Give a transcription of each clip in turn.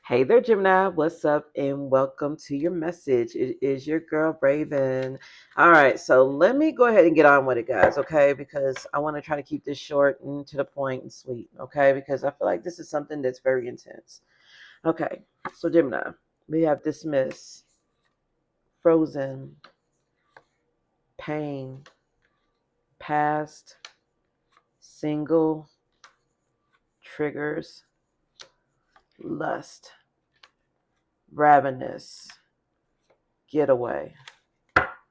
Hey there, Gemini. What's up? And welcome to your message. It is your girl, Raven. All right, so let me go ahead and get on with it, guys, okay? Because I want to try to keep this short and to the point and sweet, okay? Because I feel like this is something that's very intense. Okay, so Gemini, we have dismiss, frozen, pain, past, single, triggers, lust, ravenous, getaway.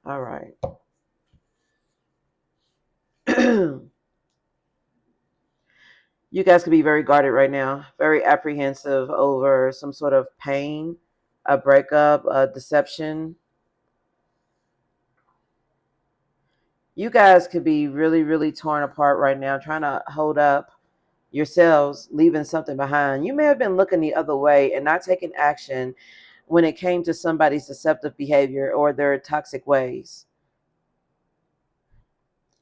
All right. You guys could be very guarded right now, very apprehensive over some sort of pain, a breakup, a deception. You guys could be really, really torn apart right now, trying to hold up yourselves, leaving something behind. You may have been looking the other way and not taking action when it came to somebody's deceptive behavior or their toxic ways.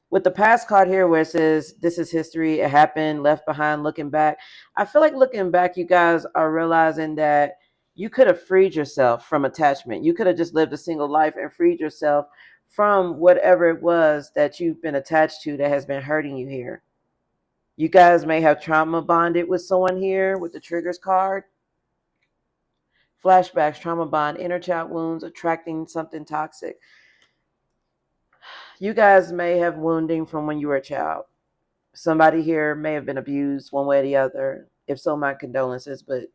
With the past card here where it says this is history, it happened, left behind, looking back, I feel like looking back, you guys are realizing that you could have freed yourself from attachment. You could have just lived a single life and freed yourself from whatever it was that you've been attached to that has been hurting you here. You guys may have trauma bonded with someone here with the triggers card. Flashbacks, trauma bond, inner child wounds, attracting something toxic. You guys may have wounding from when you were a child. Somebody here may have been abused one way or the other. If so, my condolences, but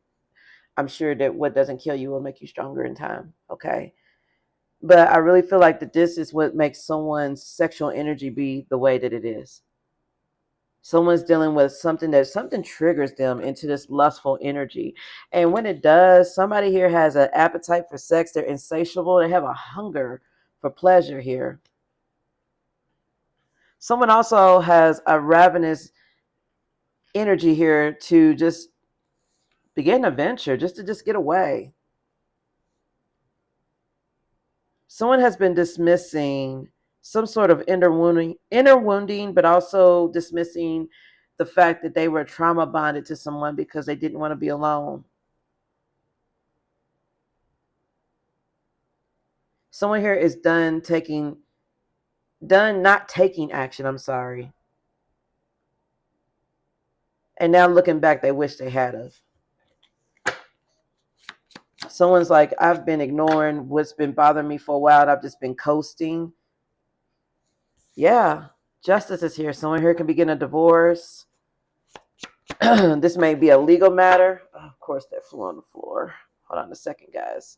I'm sure that what doesn't kill you will make you stronger in time. Okay. But I really feel like that this is what makes someone's sexual energy be the way that it is. Someone's dealing with something triggers them into this lustful energy. And when it does, somebody here has an appetite for sex. They're insatiable. They have a hunger for pleasure here. Someone also has a ravenous energy here to just begin a venture, just to just get away. Someone has been dismissing some sort of inner wounding, but also dismissing the fact that they were trauma bonded to someone because they didn't want to be alone. Someone here is done not taking action, I'm sorry. And now looking back, they wish they had of. Someone's like, I've been ignoring what's been bothering me for a while. I've just been coasting. Yeah, justice is here. Someone here can be getting a divorce. This may be a legal matter. Oh, of course, that flew on the floor. Hold on a second, guys.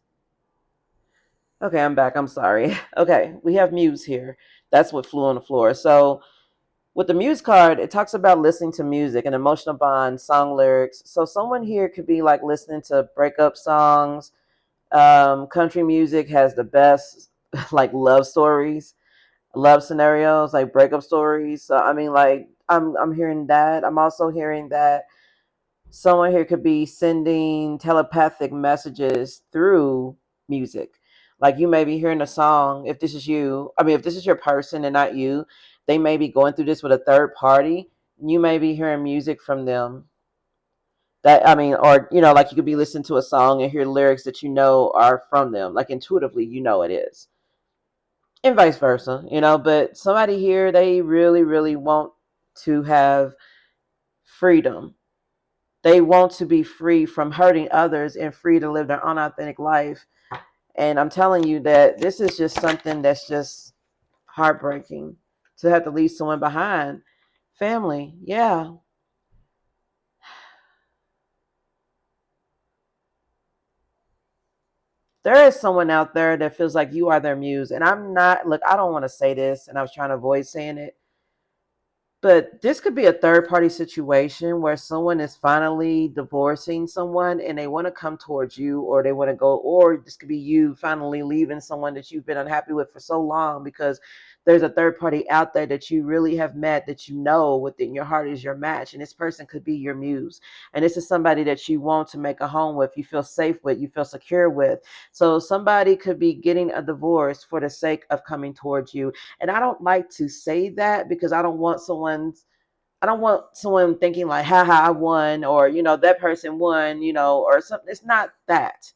Okay, I'm back. I'm sorry. Okay, we have Muse here. That's what flew on the floor. So, with the Muse card, it talks about listening to music, an emotional bond, song lyrics. So, someone here could be like listening to breakup songs. Country music has the best, like love stories, love scenarios, like breakup stories. So, I mean, like I'm hearing that. I'm also hearing that someone here could be sending telepathic messages through music. Like you may be hearing a song. If this is you, I mean, if this is your person and not you, they may be going through this with a third party. You may be hearing music from them. That I mean, or like you could be listening to a song and hear lyrics that you know are from them. Like intuitively, you know it is, and vice versa. But somebody here, they really, really want to have freedom. They want to be free from hurting others and free to live their own authentic life. And I'm telling you that this is just something that's just heartbreaking to have to leave someone behind. Family, yeah. There is someone out there that feels like you are their muse. And I'm not, look, I don't want to say this, and I was trying to avoid saying it. But this could be a third party situation where someone is finally divorcing someone and they want to come towards you, or they want to go, or this could be you finally leaving someone that you've been unhappy with for so long because there's a third party out there that you really have met that you know within your heart is your match. And this person could be your muse. And this is somebody that you want to make a home with, you feel safe with, you feel secure with. So somebody could be getting a divorce for the sake of coming towards you. And I don't like to say that because I don't want someone's I don't want someone thinking like, haha, I won, or, that person won, or something. It's not that.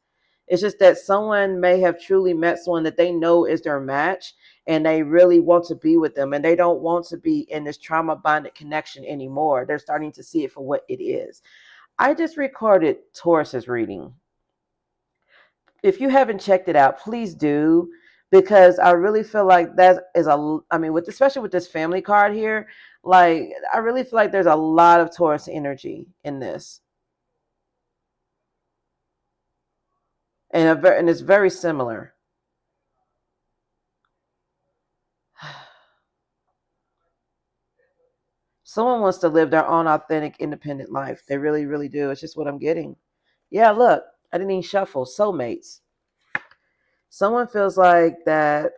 It's just that someone may have truly met someone that they know is their match, and they really want to be with them, and they don't want to be in this trauma bonded connection anymore. They're starting to see it for what it is. I just recorded Taurus's reading. If you haven't checked it out, please do, because I really feel like that is especially with this family card here, like I really feel like there's a lot of Taurus energy in this, and it's very similar. Someone wants to live their own authentic, independent life. They really, really do. It's just what I'm getting. Yeah, look, I didn't even shuffle. Soulmates. Someone feels like that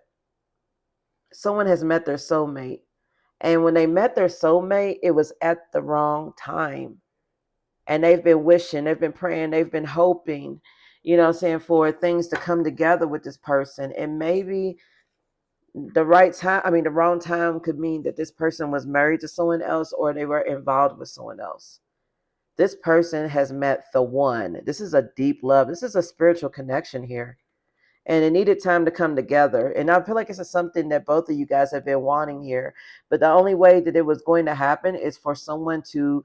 someone has met their soulmate. And when they met their soulmate, it was at the wrong time. And they've been wishing, they've been praying, they've been hoping, for things to come together with this person. And maybe the wrong time could mean that this person was married to someone else or they were involved with someone else. This person has met the one. This is a deep love. This is a spiritual connection here. And it needed time to come together. And I feel like this is something that both of you guys have been wanting here. But the only way that it was going to happen is for someone to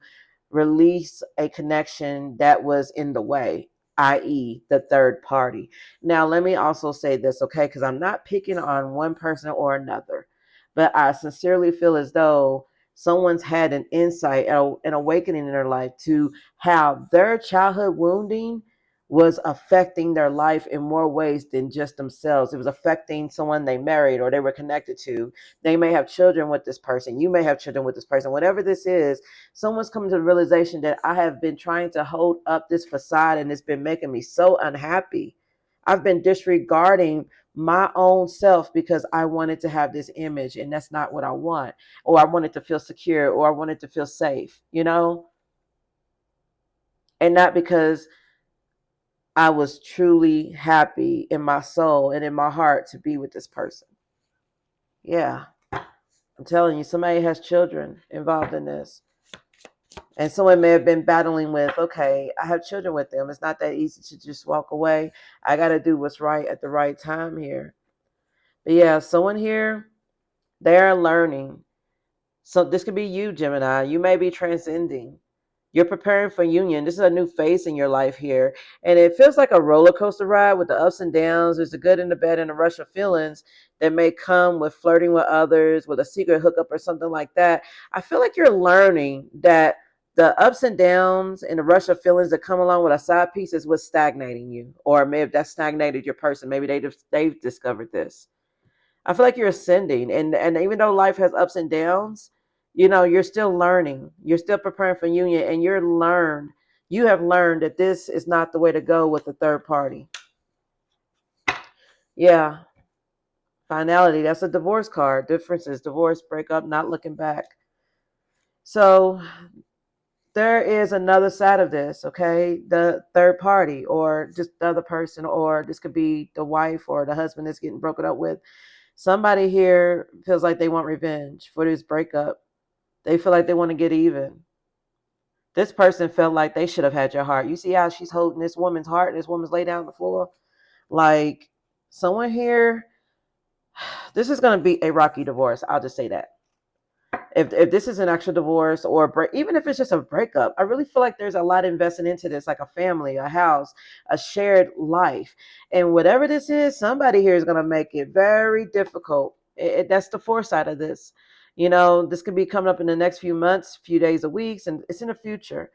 release a connection that was in the way, i.e., the third party. Now, let me also say this, okay? Because I'm not picking on one person or another, but I sincerely feel as though someone's had an insight, an awakening in their life to how their childhood wounding was affecting their life in more ways than just themselves. It was affecting someone they married or they were connected to. They may have children with this person. You may have children with this person. Whatever this is, someone's coming to the realization that I have been trying to hold up this facade and it's been making me so unhappy. I've been disregarding my own self because I wanted to have this image and that's not what I want. Or I wanted to feel secure or I wanted to feel safe, And not because I was truly happy in my soul and in my heart to be with this person. Yeah, I'm telling you, somebody has children involved in this. And someone may have been battling with, okay, I have children with them. It's not that easy to just walk away. I got to do what's right at the right time here. But yeah, someone here, they're learning. So this could be you, Gemini. You may be transcending. You're preparing for union. This is a new phase in your life here. And it feels like a roller coaster ride with the ups and downs. There's the good and the bad and the rush of feelings that may come with flirting with others, with a secret hookup or something like that. I feel like you're learning that the ups and downs and the rush of feelings that come along with a side piece is what's stagnating you. Or maybe that stagnated your person. Maybe they've discovered this. I feel like you're ascending, and even though life has ups and downs, you're still learning. You're still preparing for union, and you have learned that this is not the way to go with a third party. Yeah, finality. That's a divorce card. Differences, divorce, breakup, not looking back. So there is another side of this, okay? The third party, or just the other person, or this could be the wife or the husband that's getting broken up with. Somebody here feels like they want revenge for this breakup. They feel like they want to get even. This person felt like they should have had your heart. You see how she's holding this woman's heart and this woman's laid down on the floor? Like, someone here, this is going to be a rocky divorce. I'll just say that. If this is an actual divorce or a break, even if it's just a breakup, I really feel like there's a lot invested into this, like a family, a house, a shared life. And whatever this is, somebody here is going to make it very difficult. That's the foresight of this. This could be coming up in the next few months, few days, or weeks, and it's in the future.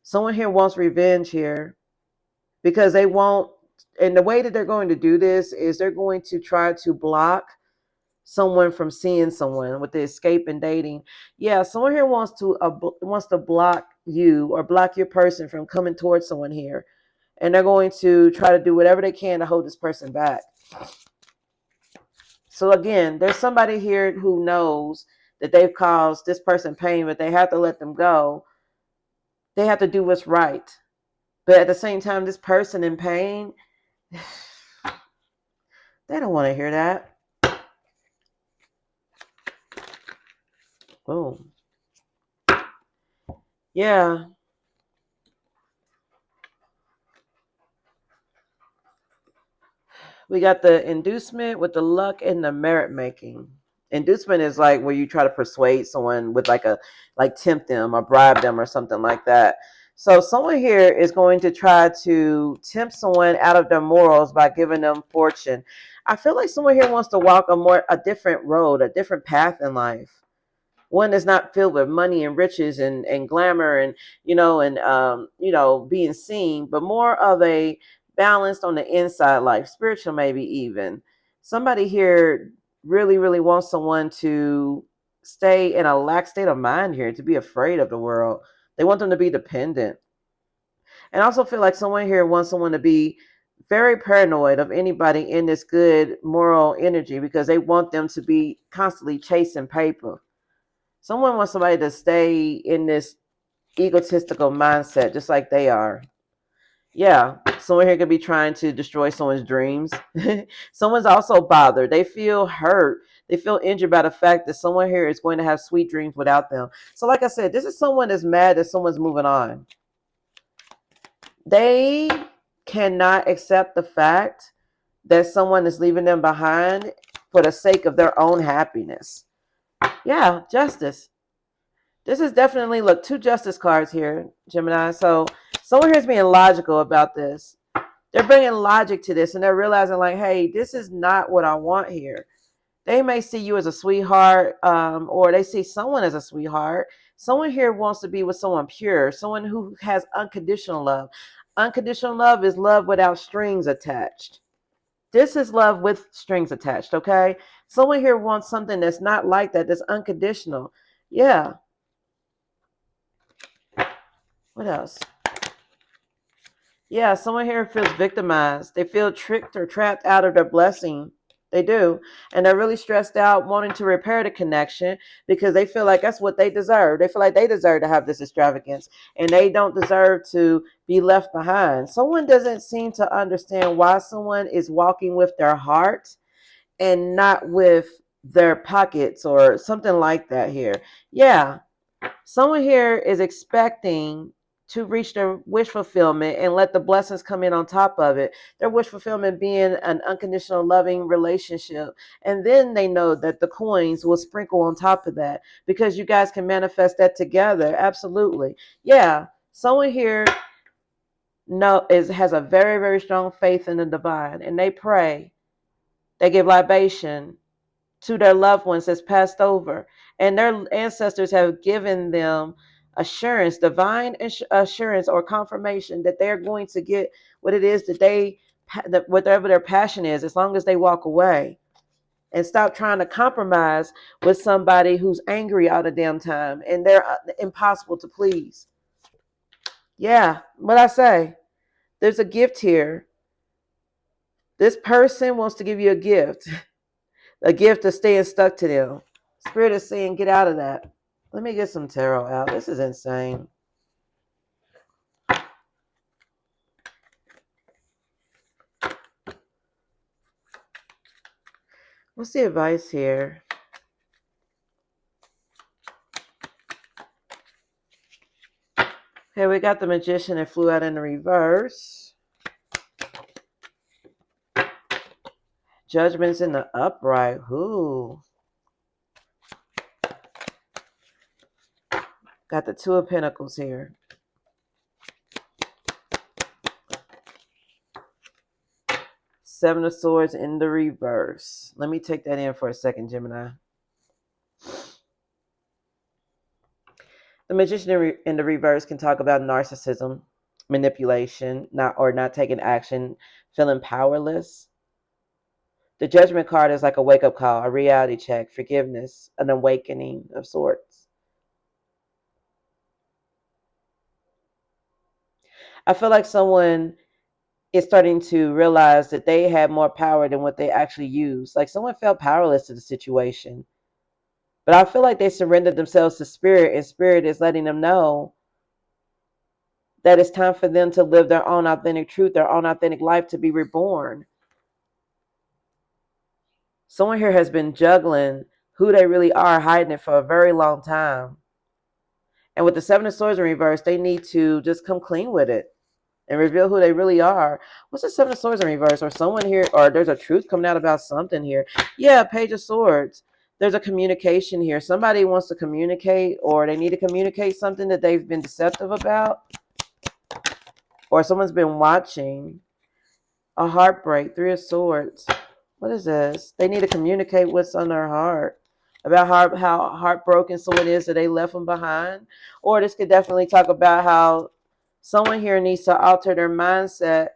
Someone here wants revenge here because they won't, and the way that they're going to do this is they're going to try to block someone from seeing someone with the escape and dating. Yeah, someone here wants to block you or block your person from coming towards someone here, and they're going to try to do whatever they can to hold this person back. So again, there's somebody here who knows that they've caused this person pain, but they have to let them go. They have to do what's right. But at the same time, this person in pain, they don't want to hear that. Boom. Yeah. We got the inducement with the luck and the merit making. Inducement is like where you try to persuade someone with like tempt them or bribe them or something like that. So someone here is going to try to tempt someone out of their morals by giving them fortune. I feel like someone here wants to walk a different road, a different path in life, one that's not filled with money and riches and glamour and being seen, but more of a balanced on the inside life, spiritual maybe even. Somebody here really wants someone to stay in a lax state of mind here, to be afraid of the world. They want them to be dependent. And I also feel like someone here wants someone to be very paranoid of anybody in this good moral energy because they want them to be constantly chasing paper. Someone wants somebody to stay in this egotistical mindset, just like they are. Yeah, someone here could be trying to destroy someone's dreams. Someone's also bothered. They feel hurt. They feel injured by the fact that someone here is going to have sweet dreams without them. So, like I said, this is someone that's mad that someone's moving on. They cannot accept the fact that someone is leaving them behind for the sake of their own happiness. Yeah, justice. This is definitely, look, two justice cards here, Gemini. So someone here is being logical about this. They're bringing logic to this and they're realizing like, hey, this is not what I want here. They may see you as a sweetheart, or they see someone as a sweetheart. Someone here wants to be with someone pure, someone who has unconditional love. Unconditional love is love without strings attached. This is love with strings attached, okay? Someone here wants something that's not like that, that's unconditional. Yeah. What else? Yeah, someone here feels victimized. They feel tricked or trapped out of their blessing. They do. And they're really stressed out, wanting to repair the connection because they feel like that's what they deserve. They feel like they deserve to have this extravagance and they don't deserve to be left behind. Someone doesn't seem to understand why someone is walking with their heart and not with their pockets or something like that here. Yeah. Someone here is expecting to reach their wish fulfillment and let the blessings come in on top of it. Their wish fulfillment being an unconditional loving relationship. And then they know that the coins will sprinkle on top of that because you guys can manifest that together. Absolutely. Yeah. Someone here has a very strong faith in the divine and they pray. They give libation to their loved ones that's passed over. And their ancestors have given them assurance, divine assurance or confirmation that they're going to get what it is that whatever their passion is, as long as they walk away and stop trying to compromise with somebody who's angry all the damn time and they're impossible to please. Yeah, what I say, there's a gift here. This person wants to give you a gift. A gift of staying stuck to them. Spirit is saying, get out of that. Let me get some tarot out. This is insane. What's the advice here? Okay, we got the Magician that flew out in the reverse. Judgment's in the upright. Ooh. Got the Two of Pentacles here. Seven of Swords in the reverse. Let me take that in for a second, Gemini. The Magician in the reverse can talk about narcissism, manipulation, not taking action, feeling powerless. The Judgment card is like a wake-up call, a reality check, forgiveness, an awakening of sorts. I feel like someone is starting to realize that they had more power than what they actually use. Like someone felt powerless to the situation. But I feel like they surrendered themselves to Spirit, and Spirit is letting them know that it's time for them to live their own authentic truth, their own authentic life, to be reborn. Someone here has been juggling who they really are, hiding it for a very long time. And with the Seven of Swords in reverse, they need to just come clean with it and reveal who they really are. What's the Seven of Swords in reverse? Or someone here, or there's a truth coming out about something here. Yeah, Page of Swords. There's a communication here. Somebody wants to communicate, or they need to communicate something that they've been deceptive about, or someone's been watching. A heartbreak, Three of Swords. What is this? They need to communicate what's on their heart, about how heartbroken someone is that they left them behind. Or this could definitely talk about how someone here needs to alter their mindset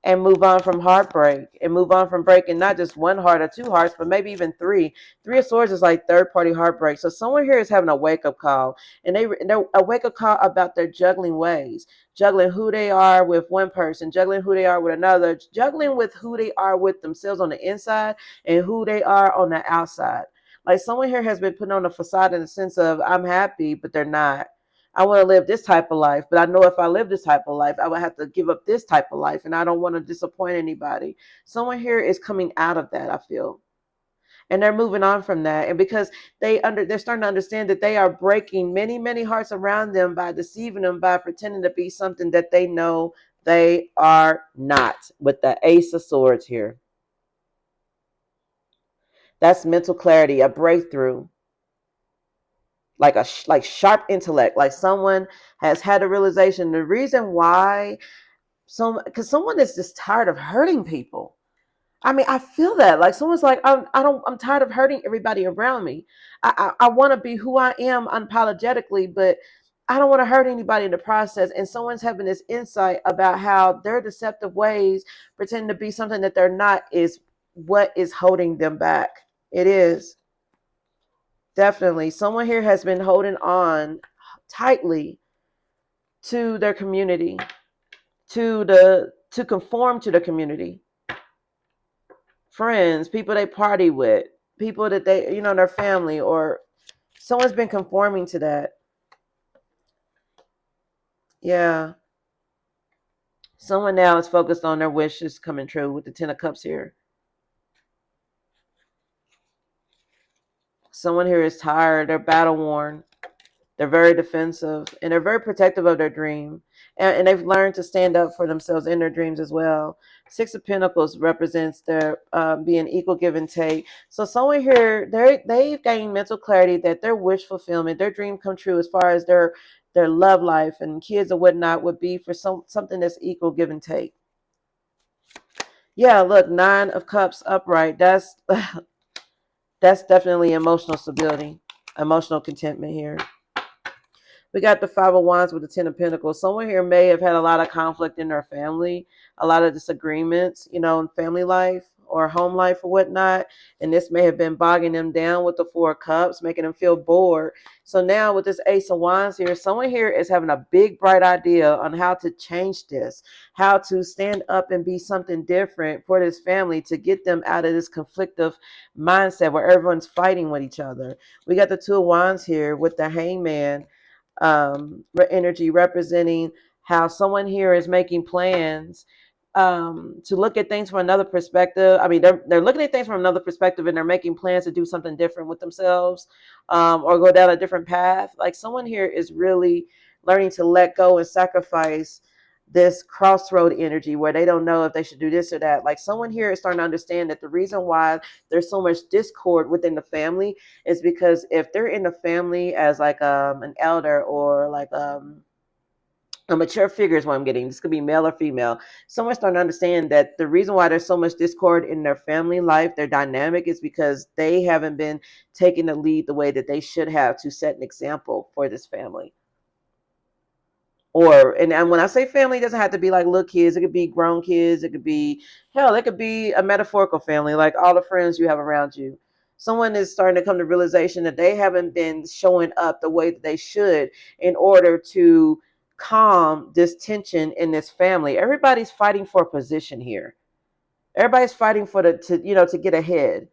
and move on from heartbreak and move on from breaking not just one heart or two hearts, but maybe even three. Three of Swords is like third party heartbreak. So someone here is having a wake up call, and they're a wake up call about their juggling ways, juggling who they are with one person, juggling who they are with another, juggling with who they are with themselves on the inside and who they are on the outside. Like someone here has been putting on a facade in the sense of I'm happy, but they're not. I want to live this type of life, but I know if I live this type of life, I would have to give up this type of life, and I don't want to disappoint anybody. Someone here is coming out of that, I feel, and they're moving on from that, and because they're starting to understand that they are breaking many, many hearts around them by deceiving them, by pretending to be something that they know they are not. With the Ace of Swords here, that's mental clarity, a breakthrough. Like sharp intellect, like someone has had a realization. The reason why, because someone is just tired of hurting people. I mean, I feel that like someone's like, I'm tired of hurting everybody around me. I want to be who I am unapologetically, but I don't want to hurt anybody in the process. And someone's having this insight about how their deceptive ways, pretending to be something that they're not, is what is holding them back. It is. Definitely. Someone here has been holding on tightly to their community, to conform to the community. Friends, people they party with, people that they, their family, or someone's been conforming to that. Yeah. Someone now is focused on their wishes coming true with the Ten of Cups here. Someone here is tired, they're battle worn. They're very defensive, and they're very protective of their dream. And they've learned to stand up for themselves in their dreams as well. Six of Pentacles represents their being equal give and take. So someone here, they've gained mental clarity that their wish fulfillment, their dream come true as far as their love life and kids or whatnot would be for something that's equal give and take. Yeah, look, Nine of Cups upright. That's that's definitely emotional stability, emotional contentment here. We got the Five of Wands with the Ten of Pentacles. Someone here may have had a lot of conflict in their family, a lot of disagreements, in family life or home life or whatnot. And this may have been bogging them down with the Four of Cups, making them feel bored. So now with this Ace of Wands here, someone here is having a big, bright idea on how to change this, how to stand up and be something different for this family to get them out of this conflictive mindset where everyone's fighting with each other. We got the Two of Wands here with the Hangman energy representing how someone here is making plans to look at things from another perspective. I mean, they're looking at things from another perspective, and they're making plans to do something different with themselves, or go down a different path. Like someone here is really learning to let go and sacrifice this crossroad energy where they don't know if they should do this or that. Like someone here is starting to understand that the reason why there's so much discord within the family is because if they're in the family as like an elder or like a mature figure is what I'm getting. This could be male or female. Someone's starting to understand that the reason why there's so much discord in their family life, their dynamic, is because they haven't been taking the lead the way that they should have to set an example for this family. And when I say family, it doesn't have to be like little kids. It could be grown kids. It could be, hell, it could be a metaphorical family, like all the friends you have around you. Someone is starting to come to realization that they haven't been showing up the way that they should in order to calm this tension in this family. Everybody's fighting for a position here. Everybody's fighting for to get ahead.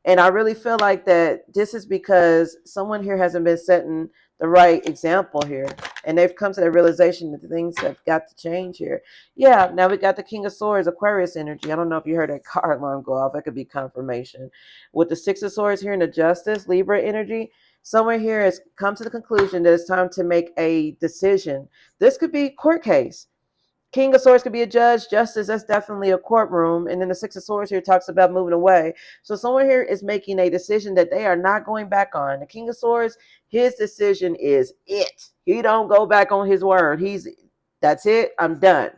And I really feel like that this is because someone here hasn't been setting the right example here. And they've come to the realization that things have got to change here. Yeah, now we got the King of Swords, Aquarius energy. I don't know if you heard that car alarm go off. That could be confirmation. With the Six of Swords here and the Justice, Libra energy, Someone here has come to the conclusion that it's time to make a decision. This could be a court case. King of Swords could be a judge, justice, that's definitely a courtroom. And then the Six of Swords here talks about moving away. So someone here is making a decision that they are not going back on. The King of Swords, his decision is it. He don't go back on his word. That's it. I'm done.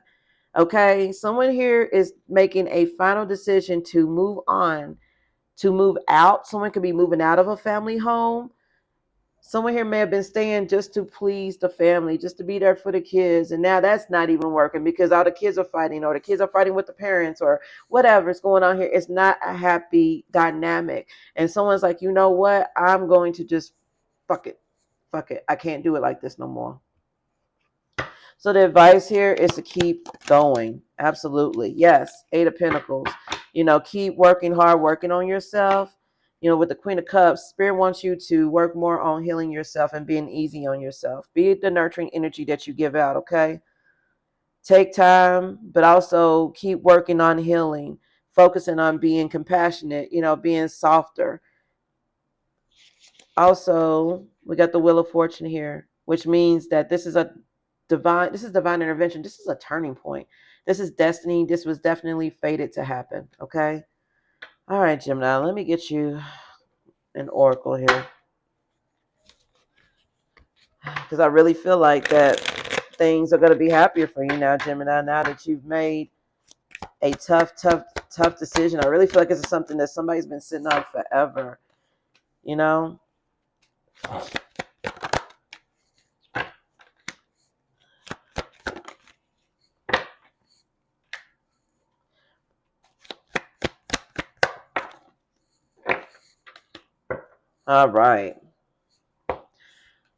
Okay. Someone here is making a final decision to move on, to move out. Someone could be moving out of a family home. Someone here may have been staying just to please the family, just to be there for the kids. And now that's not even working because all the kids are fighting, or the kids are fighting with the parents, or whatever's going on here. It's not a happy dynamic. And someone's like, you know what? I'm going to just fuck it. Fuck it. I can't do it like this no more. So the advice here is to keep going. Absolutely. Yes. Eight of Pentacles. Keep working hard, working on yourself. With the Queen of Cups, Spirit wants you to work more on healing yourself and being easy on yourself. Be the nurturing energy that you give out, okay? Take time, but also keep working on healing, focusing on being compassionate, being softer. Also, we got the Wheel of Fortune here, which means that this is divine intervention. This is a turning point. This is destiny. This was definitely fated to happen, okay? All right, Gemini, let me get you an oracle here, because I really feel like that things are going to be happier for you now, Gemini, now that you've made a tough decision. I really feel like this is something that somebody's been sitting on forever, All right.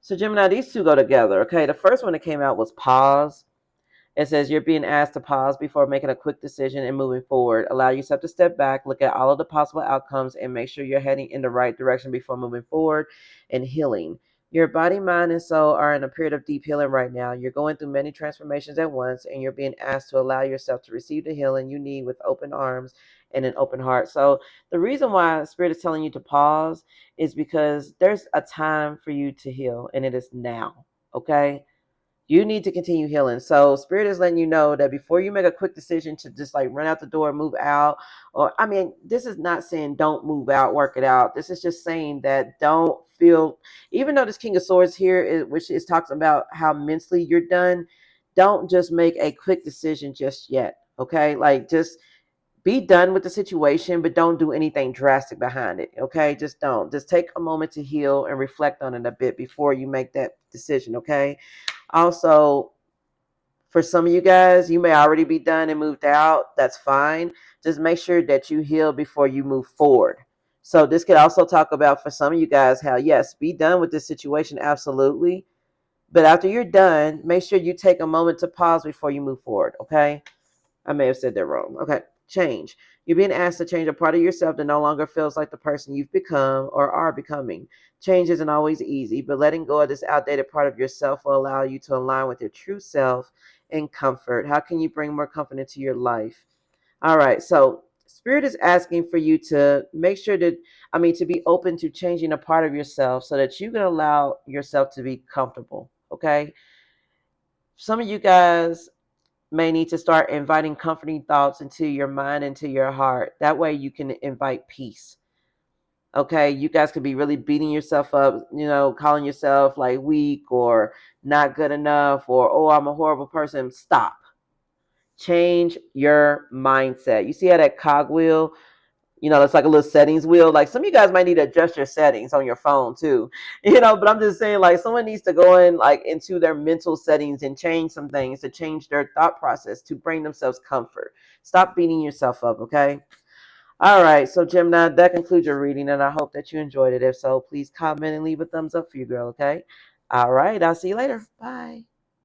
So, Gemini, these two go together, okay? The first one that came out was pause. It says you're being asked to pause before making a quick decision and moving forward. Allow yourself to step back, look at all of the possible outcomes, and make sure you're heading in the right direction before moving forward and healing. Your body, mind, and soul are in a period of deep healing right now. You're going through many transformations at once, and you're being asked to allow yourself to receive the healing you need with open arms and an open heart. So the reason why Spirit is telling you to pause is because there's a time for you to heal, and it is now, okay? You need to continue healing. So Spirit is letting you know that before you make a quick decision to just like run out the door, move out, or this is not saying don't move out, work it out. This is just saying that don't feel, even though this King of Swords here, which is talks about how mentally you're done, don't just make a quick decision just yet. Okay. Like just be done with the situation, but don't do anything drastic behind it. Okay. Just don't. Just take a moment to heal and reflect on it a bit before you make that decision. Okay. Also, for some of you guys, you may already be done and moved out. That's fine. Just make sure that you heal before you move forward. So this could also talk about for some of you guys how, yes, be done with this situation, absolutely. But after you're done, make sure you take a moment to pause before you move forward, okay? I may have said that wrong. Okay, change. You're being asked to change a part of yourself that no longer feels like the person you've become or are becoming. Change isn't always easy, but letting go of this outdated part of yourself will allow you to align with your true self and comfort. How can you bring more comfort into your life? All right, so Spirit is asking for you to make sure to be open to changing a part of yourself so that you can allow yourself to be comfortable, okay? Some of you guys may need to start inviting comforting thoughts into your mind, into your heart. That way you can invite peace. Okay, you guys could be really beating yourself up, calling yourself like weak or not good enough or, oh, I'm a horrible person. Stop. Change your mindset. You see how that cogwheel, it's like a little settings wheel. Like some of you guys might need to adjust your settings on your phone too, but I'm just saying like someone needs to go in like into their mental settings and change some things to change their thought process to bring themselves comfort. Stop beating yourself up, okay? All right, so Gemini, that concludes your reading, and I hope that you enjoyed it. If so, please comment and leave a thumbs up for you, girl, okay? All right, I'll see you later. Bye.